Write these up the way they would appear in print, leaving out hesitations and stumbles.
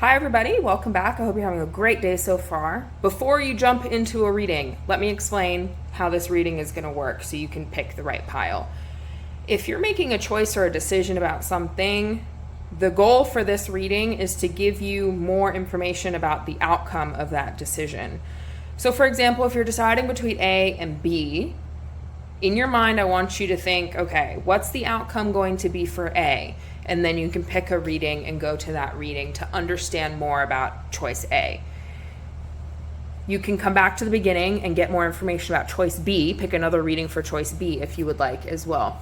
Hi everybody, welcome back. I hope you're having a great day so far. Before you jump into a reading, let me explain how this reading is going to work so you can pick the right pile. If you're making a choice or a decision about something, the goal for this reading is to give you more information about the outcome of that decision. So for example, if you're deciding between A and B, in your mind, I want you to think, okay, what's the outcome going to be for A? And then you can pick a reading and go to that reading to understand more about choice A. You can come back to the beginning and get more information about choice B, pick another reading for choice B if you would like as well.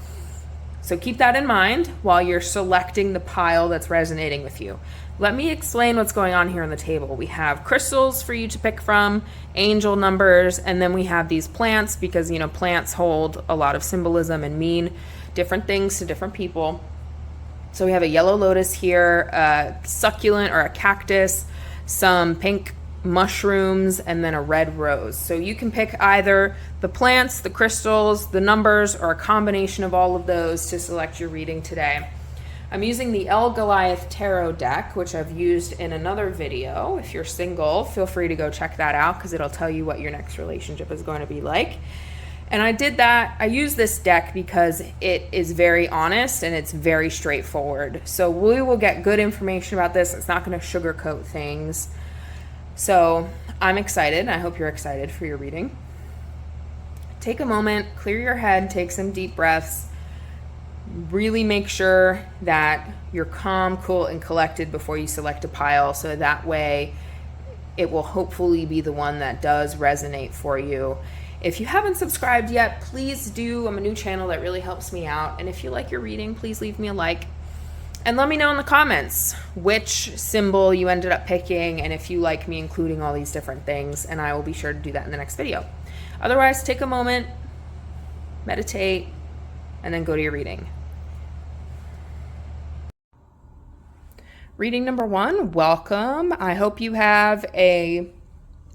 So keep that in mind while you're selecting the pile that's resonating with you. Let me explain what's going on here on the table. We have crystals for you to pick from, angel numbers, and then we have these plants because, plants hold a lot of symbolism and mean different things to different people. So we have a yellow lotus here, a succulent or a cactus, some pink mushrooms, and then a red rose. So you can pick either the plants, the crystals, the numbers, or a combination of all of those to select your reading today. I'm using the El Goliath Tarot deck, which I've used in another video. If you're single, feel free to go check that out because it'll tell you what your next relationship is going to be like. And I use this deck because it is very honest and it's very straightforward. So we will get good information about this. It's not going to sugarcoat things. So I'm excited. I hope you're excited for your reading. Take a moment, clear your head, take some deep breaths. Really make sure that you're calm, cool, and collected before you select a pile. So that way it will hopefully be the one that does resonate for you. If you haven't subscribed yet, please do. I'm a new channel that really helps me out. And if you like your reading, please leave me a like. And let me know in the comments which symbol you ended up picking and if you like me including all these different things. And I will be sure to do that in the next video. Otherwise, take a moment, meditate, and then go to your reading. Reading number 1, welcome. I hope you have a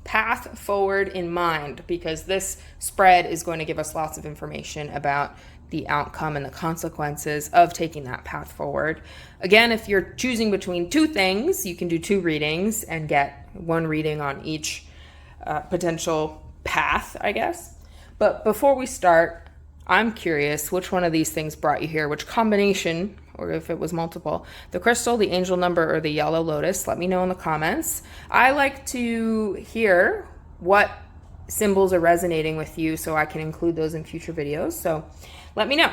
path forward in mind because this spread is going to give us lots of information about the outcome and the consequences of taking that path forward. Again, if you're choosing between two things, you can do 2 readings and get 1 reading on each potential path, I guess. But before we start, I'm curious which one of these things brought you here, which combination, or if it was multiple, the crystal, the angel number, or the yellow lotus. Let me know in the comments. I like to hear what symbols are resonating with you so I can include those in future videos. So let me know.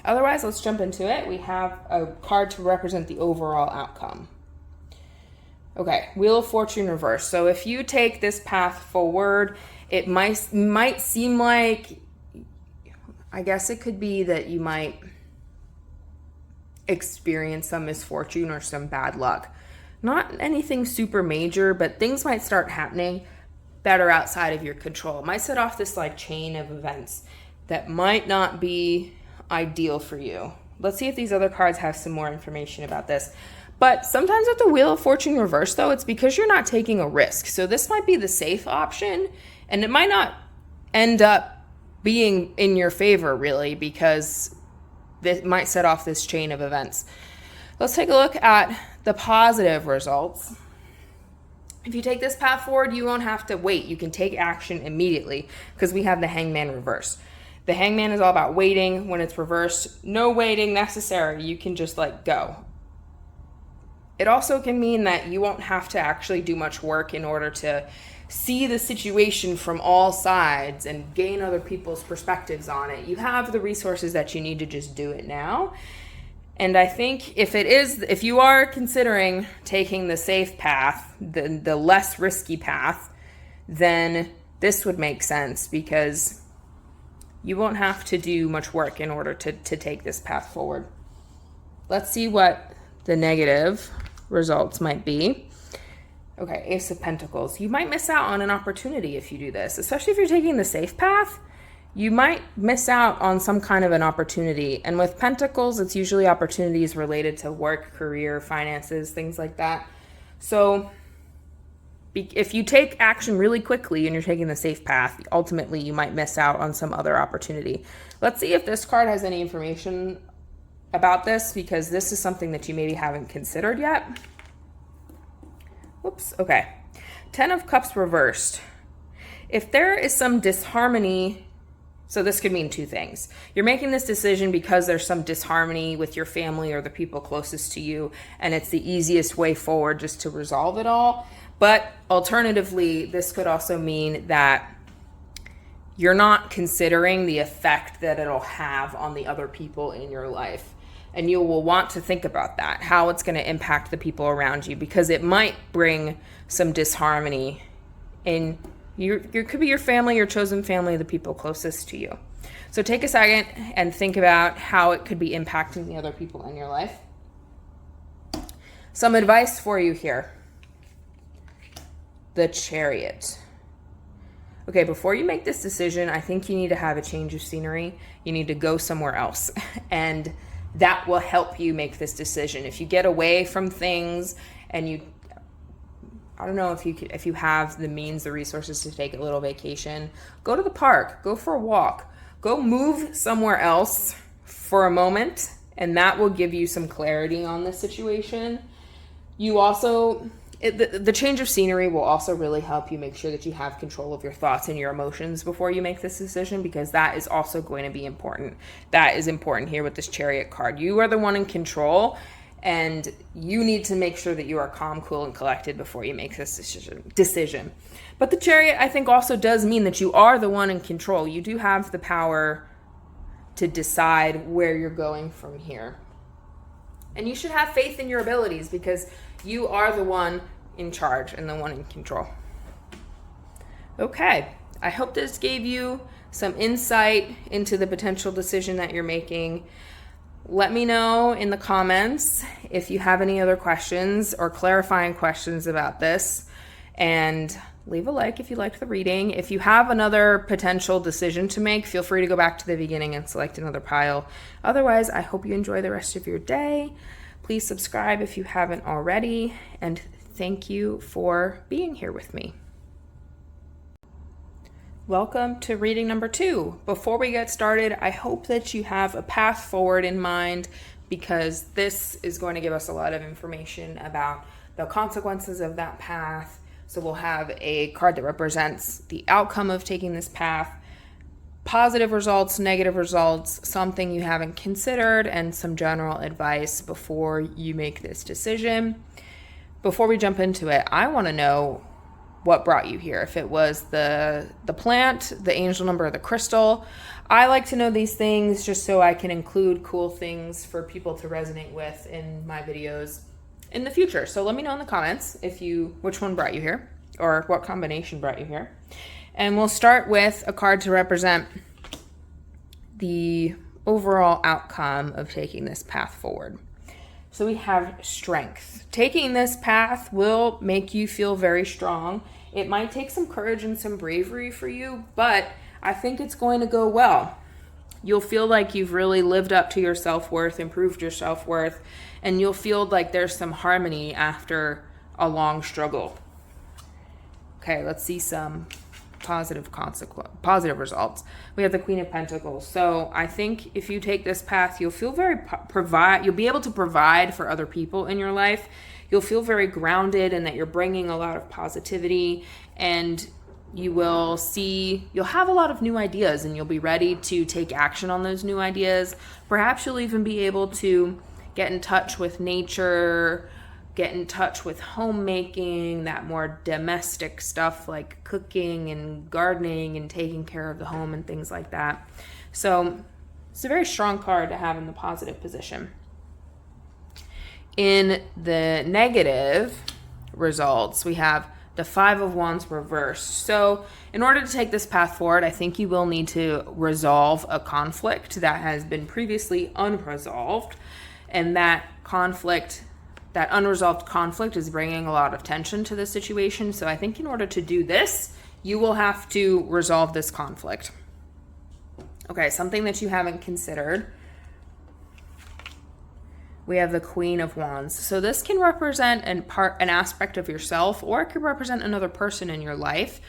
Otherwise, let's jump into it. We have a card to represent the overall outcome. Okay, Wheel of Fortune reverse. So if you take this path forward, it might seem like, I guess it could be that you might experience some misfortune or some bad luck. Not anything super major, but things might start happening that are outside of your control. It might set off this chain of events that might not be ideal for you. Let's see if these other cards have some more information about this. But sometimes with the Wheel of Fortune reverse, though, it's because you're not taking a risk. So this might be the safe option, and it might not end up being in your favor, really, because this might set off this chain of events. Let's take a look at the positive results. If you take this path forward, you won't have to wait. You can take action immediately because we have the Hangman reverse. The Hangman is all about waiting. When it's reversed, no waiting necessary. You can just go. It also can mean that you won't have to actually do much work in order to see the situation from all sides and gain other people's perspectives on it. You have the resources that you need to just do it now. And I think if you are considering taking the safe path, the less risky path, then this would make sense because you won't have to do much work in order to take this path forward. Let's see what the negative results might be. Okay, Ace of Pentacles. You might miss out on an opportunity if you do this, especially if you're taking the safe path. You might miss out on some kind of an opportunity. And with Pentacles, it's usually opportunities related to work, career, finances, things like that. So if you take action really quickly and you're taking the safe path, ultimately you might miss out on some other opportunity. Let's see if this card has any information about this, because this is something that you maybe haven't considered yet. Whoops. Okay. 10 of Cups reversed. If there is some disharmony, so this could mean two things. You're making this decision because there's some disharmony with your family or the people closest to you, and it's the easiest way forward just to resolve it all. But alternatively, this could also mean that you're not considering the effect that it'll have on the other people in your life. And you will want to think about that, how it's going to impact the people around you, because it might bring some disharmony in you could be your family, your chosen family, the people closest to you. So take a second and think about how it could be impacting the other people in your life. Some advice for you here. The Chariot. Okay, before you make this decision, I think you need to have a change of scenery. You need to go somewhere else. And that will help you make this decision. If you get away from things and I don't know if you have the means, the resources to take a little vacation, go to the park, go for a walk, go move somewhere else for a moment, and that will give you some clarity on the situation. You also, the change of scenery will also really help you make sure that you have control of your thoughts and your emotions before you make this decision, because that is also going to be important. That is important here with this Chariot card. You are the one in control, and you need to make sure that you are calm, cool, and collected before you make this decision. But the Chariot, I think, also does mean that you are the one in control. You do have the power to decide where you're going from here. And you should have faith in your abilities, because you are the one in charge and the one in control. Okay, I hope this gave you some insight into the potential decision that you're making. Let me know in the comments if you have any other questions or clarifying questions about this, and leave a like if you liked the reading. If you have another potential decision to make, feel free to go back to the beginning and select another pile. Otherwise, I hope you enjoy the rest of your day. Please subscribe if you haven't already, and thank you for being here with me. Welcome to reading number 2. Before we get started, I hope that you have a path forward in mind, because this is going to give us a lot of information about the consequences of that path. So we'll have a card that represents the outcome of taking this path, positive results, negative results, something you haven't considered, and some general advice before you make this decision. Before we jump into it, I want to know what brought you here. If it was the plant, the angel number, or the crystal. I like to know these things just so I can include cool things for people to resonate with in my videos in the future. So let me know in the comments which one brought you here, or what combination brought you here. And we'll start with a card to represent the overall outcome of taking this path forward. So we have Strength. Taking this path will make you feel very strong. It might take some courage and some bravery for you, but I think it's going to go well. You'll feel like you've really lived up to your self-worth, improved your self-worth, and you'll feel like there's some harmony after a long struggle. Okay, let's see some positive results. We have the Queen of Pentacles. So I think if you take this path, you'll feel you'll be able to provide for other people in your life. You'll feel very grounded, and that you're bringing a lot of positivity, and you'll have a lot of new ideas, and you'll be ready to take action on those new ideas. Perhaps you'll even be able to get in touch with nature, get in touch with homemaking, that more domestic stuff like cooking and gardening and taking care of the home and things like that. So it's a very strong card to have in the positive position. In the negative results, we have the Five of Wands reversed. So in order to take this path forward, I think you will need to resolve a conflict that has been previously unresolved. And that unresolved conflict is bringing a lot of tension to the situation. So I think in order to do this, you will have to resolve this conflict. Okay, something that you haven't considered. We have the Queen of Wands. So this can represent an aspect of yourself, or it could represent another person in your life.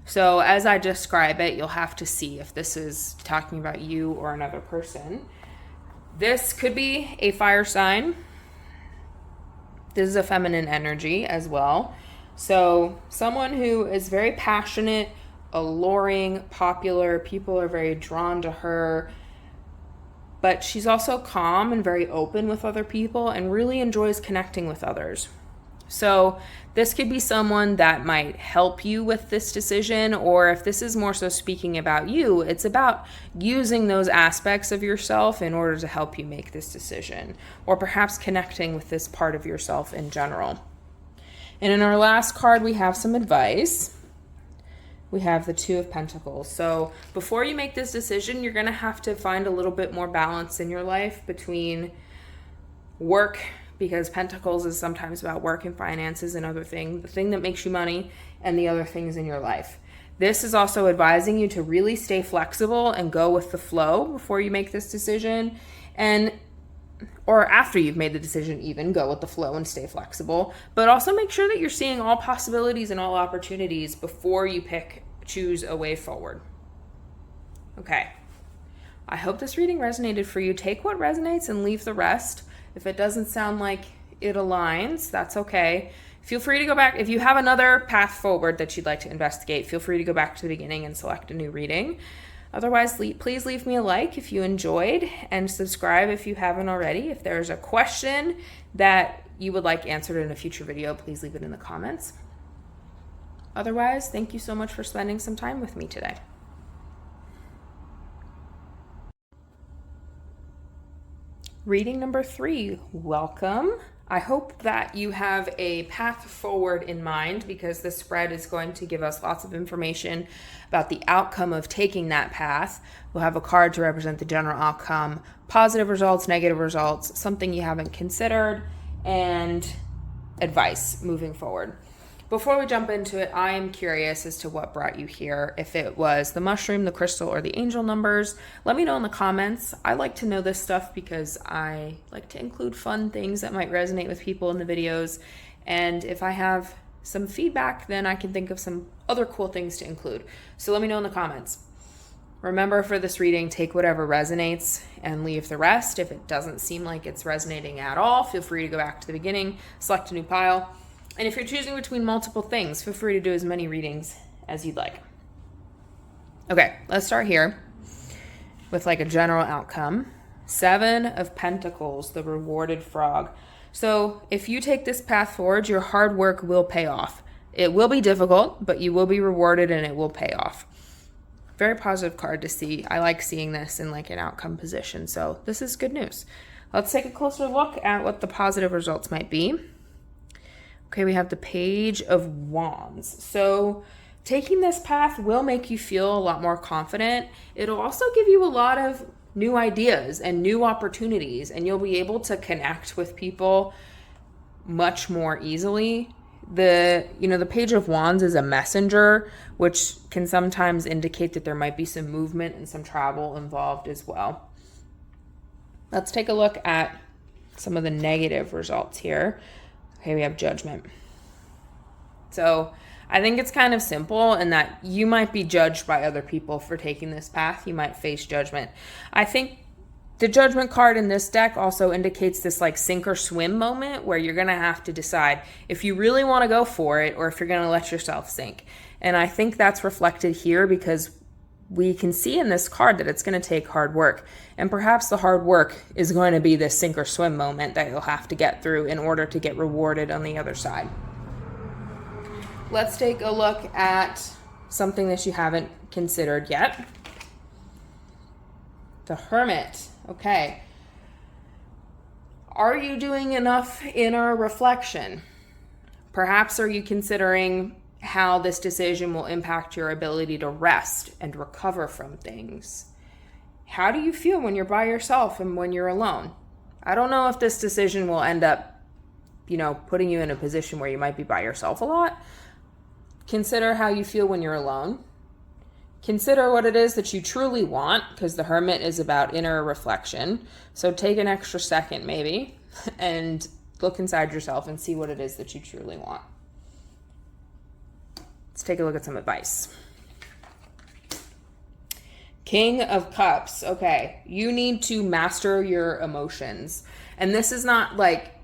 So as I describe it, you'll have to see if this is talking about you or another person. This could be a fire sign. This is a feminine energy as well. So someone who is very passionate, alluring, popular, people are very drawn to her, but she's also calm and very open with other people and really enjoys connecting with others. So this could be someone that might help you with this decision, or if this is more so speaking about you, it's about using those aspects of yourself in order to help you make this decision, or perhaps connecting with this part of yourself in general. And in our last card, we have some advice. We have the Two of Pentacles. So before you make this decision, you're going to have to find a little bit more balance in your life between work, because Pentacles is sometimes about work and finances and other things, the thing that makes you money, and the other things in your life. This is also advising you to really stay flexible and go with the flow before you make this decision, or after you've made the decision, even go with the flow and stay flexible, but also make sure that you're seeing all possibilities and all opportunities before you choose a way forward. Okay. I hope this reading resonated for you. Take what resonates and leave the rest. If it doesn't sound like it aligns, that's okay. Feel free to go back. If you have another path forward that you'd like to investigate, feel free to go back to the beginning and select a new reading. Otherwise, please leave me a like if you enjoyed, and subscribe if you haven't already. If there's a question that you would like answered in a future video, please leave it in the comments. Otherwise, thank you so much for spending some time with me today. Reading number 3, welcome. I hope that you have a path forward in mind, because this spread is going to give us lots of information about the outcome of taking that path. We'll have a card to represent the general outcome, positive results, negative results, something you haven't considered, and advice moving forward. Before we jump into it, I am curious as to what brought you here. If it was the mushroom, the crystal, or the angel numbers, let me know in the comments. I like to know this stuff because I like to include fun things that might resonate with people in the videos. And if I have some feedback, then I can think of some other cool things to include. So let me know in the comments. Remember, for this reading, take whatever resonates and leave the rest. If it doesn't seem like it's resonating at all, feel free to go back to the beginning, select a new pile. And if you're choosing between multiple things, feel free to do as many readings as you'd like. Okay, let's start here with like a general outcome. 7 of Pentacles, the rewarded frog. So if you take this path forward, your hard work will pay off. It will be difficult, but you will be rewarded and it will pay off. Very positive card to see. I like seeing this in like an outcome position. So this is good news. Let's take a closer look at what the positive results might be. Okay, we have the Page of Wands. So taking this path will make you feel a lot more confident. It'll also give you a lot of new ideas and new opportunities, and you'll be able to connect with people much more easily. The Page of Wands is a messenger, which can sometimes indicate that there might be some movement and some travel involved as well. Let's take a look at some of the negative results here. Okay, we have Judgment. So I think it's kind of simple in that you might be judged by other people for taking this path. You might face judgment. I think the Judgment card in this deck also indicates this like sink or swim moment where you're going to have to decide if you really want to go for it or if you're going to let yourself sink. And I think that's reflected here because we can see in this card that it's going to take hard work. And perhaps the hard work is going to be this sink or swim moment that you'll have to get through in order to get rewarded on the other side. Let's take a look at something that you haven't considered yet. The Hermit. Okay. Are you doing enough inner reflection? Perhaps are you considering how this decision will impact your ability to rest and recover from things? How do you feel when you're by yourself and when you're alone? I don't know if this decision will end up, putting you in a position where you might be by yourself a lot. Consider how you feel when you're alone. Consider what it is that you truly want, because the Hermit is about inner reflection. So take an extra second maybe and look inside yourself and see what it is that you truly want. Let's take a look at some advice. King of Cups. Okay, you need to master your emotions. And this is not like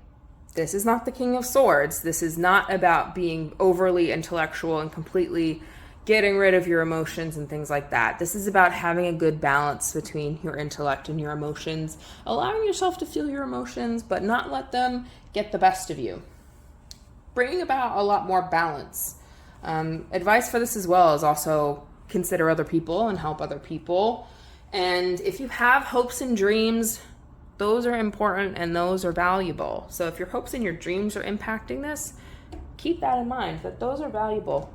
This is not the King of Swords. This is not about being overly intellectual and completely getting rid of your emotions and things like that. This is about having a good balance between your intellect and your emotions, allowing yourself to feel your emotions, but not let them get the best of you. Bringing about a lot more balance. Advice for this as well is also consider other people and help other people. And if you have hopes and dreams, those are important and those are valuable. So if your hopes and your dreams are impacting this, keep that in mind, that those are valuable.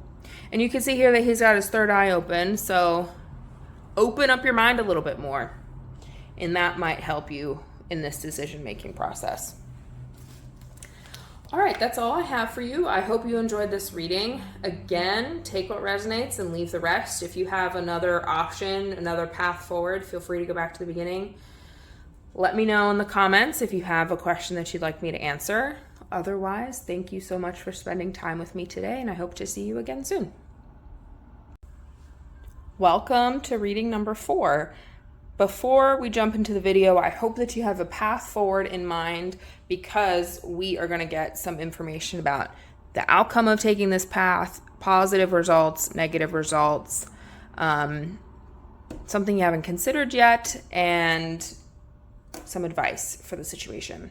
And you can see here that he's got his third eye open, so open up your mind a little bit more. And that might help you in this decision-making process. All right, that's all I have for you. I hope you enjoyed this reading. Again, take what resonates and leave the rest. If you have another option, another path forward, feel free to go back to the beginning. Let me know in the comments if you have a question that you'd like me to answer. Otherwise, thank you so much for spending time with me today, and I hope to see you again soon. Welcome to reading number 4. Before we jump into the video, I hope that you have a path forward in mind, because we are going to get some information about the outcome of taking this path, positive results, negative results, something you haven't considered yet, and some advice for the situation.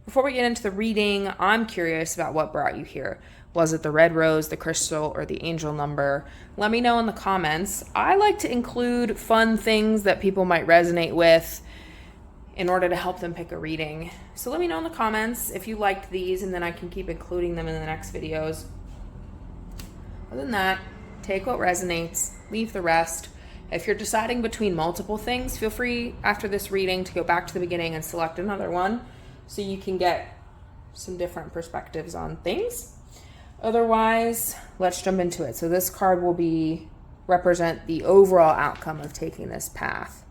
Before we get into the reading, I'm curious about what brought you here. Was it the red rose, the crystal, or the angel number? Let me know in the comments. I like to include fun things that people might resonate with in order to help them pick a reading. So let me know in the comments if you liked these, and then I can keep including them in the next videos. Other than that, take what resonates, leave the rest. If you're deciding between multiple things, feel free after this reading to go back to the beginning and select another one so you can get some different perspectives on things. Otherwise, let's jump into it. So this card will represent the overall outcome of taking this path.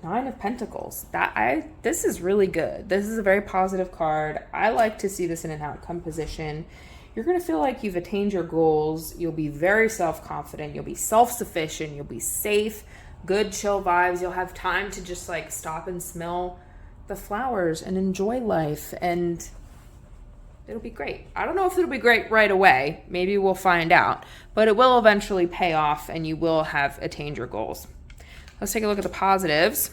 9 of Pentacles. This is really good. This is a very positive card. I like to see this in an outcome position. You're going to feel like you've attained your goals. You'll be very self-confident. You'll be self-sufficient. You'll be safe, good, chill vibes. You'll have time to just like stop and smell the flowers and enjoy life, and it'll be great. I don't know if it'll be great right away. Maybe we'll find out, but it will eventually pay off and you will have attained your goals. Let's take a look at the positives.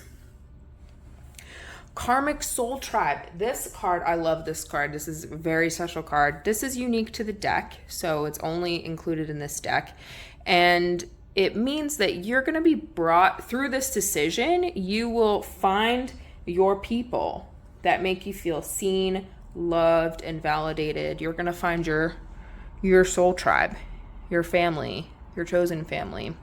Karmic Soul Tribe. This card, I love this card. This is a very special card. This is unique to the deck, so it's only included in this deck. And it means that you're going to be brought through this decision. You will find your people that make you feel seen, loved, and validated. You're going to find your soul tribe, your family, your chosen family,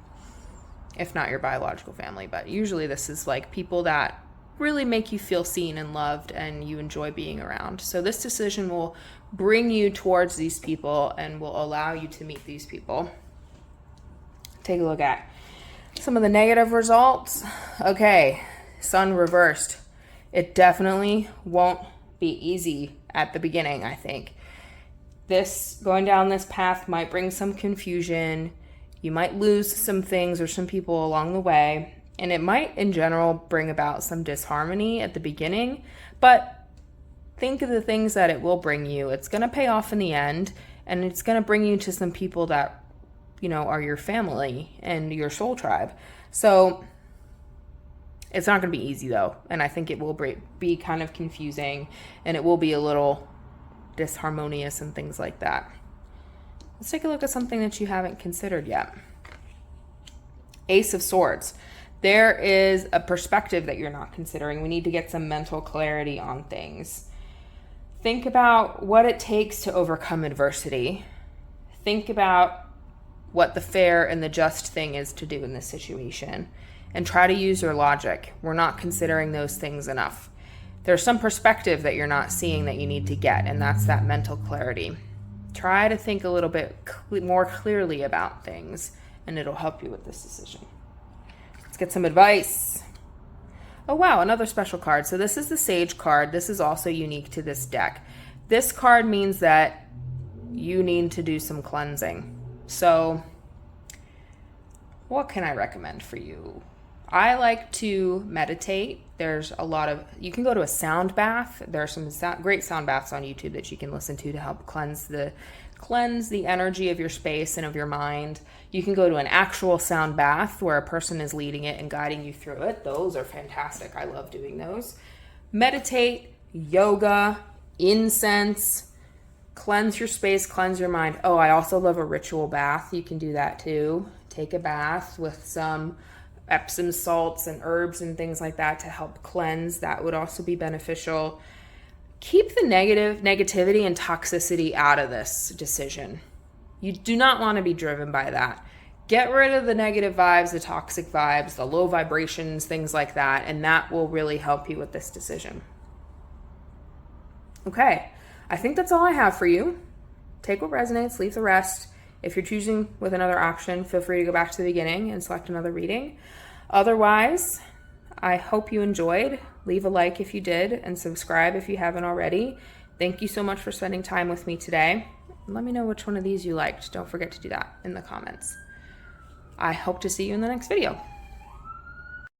if not your biological family. But usually this is like people that really make you feel seen and loved and you enjoy being around. So this decision will bring you towards these people and will allow you to meet these people. Take a look at some of the negative results. Okay, Sun reversed. It definitely won't be easy at the beginning, I think. Going down this path might bring some confusion. You might lose some things or some people along the way. And it might, in general, bring about some disharmony at the beginning. But think of the things that it will bring you. It's going to pay off in the end. And it's going to bring you to some people that, are your family and your soul tribe. So it's not going to be easy, though. And I think it will be kind of confusing. And it will be a little disharmonious and things like that. Let's take a look at something that you haven't considered yet. Ace of Swords. There is a perspective that you're not considering. We need to get some mental clarity on things. Think about what it takes to overcome adversity. Think about what the fair and the just thing is to do in this situation. And try to use your logic. We're not considering those things enough. There's some perspective that you're not seeing that you need to get, and that's that mental clarity. Try to think a little bit more clearly about things, and it'll help you with this decision. Let's get some advice. Oh wow, another special card. So this is the Sage card. This is also unique to this deck. This card means that you need to do some cleansing. So what can I recommend for you? I like to meditate. There's a lot of, you can go to a sound bath. There are some great sound baths on YouTube that you can listen to help cleanse the energy of your space and of your mind. You can go to an actual sound bath where a person is leading it and guiding you through it. Those are fantastic. I love doing those. Meditate, yoga, incense, cleanse your space, cleanse your mind. Oh, I also love a ritual bath. You can do that too. Take a bath with some Epsom salts and herbs and things like that to help cleanse. That would also be beneficial. Keep the negativity and toxicity out of this decision. You do not want to be driven by that. Get rid of the negative vibes, the toxic vibes, the low vibrations, things like that, and that will really help you with this decision. Okay, I think that's all I have for you. Take what resonates, leave the rest. If you're choosing with another option, feel free to go back to the beginning and select another reading. Otherwise, I hope you enjoyed. Leave a like if you did and subscribe if you haven't already. Thank you so much for spending time with me today. Let me know which one of these you liked. Don't forget to do that in the comments. I hope to see you in the next video.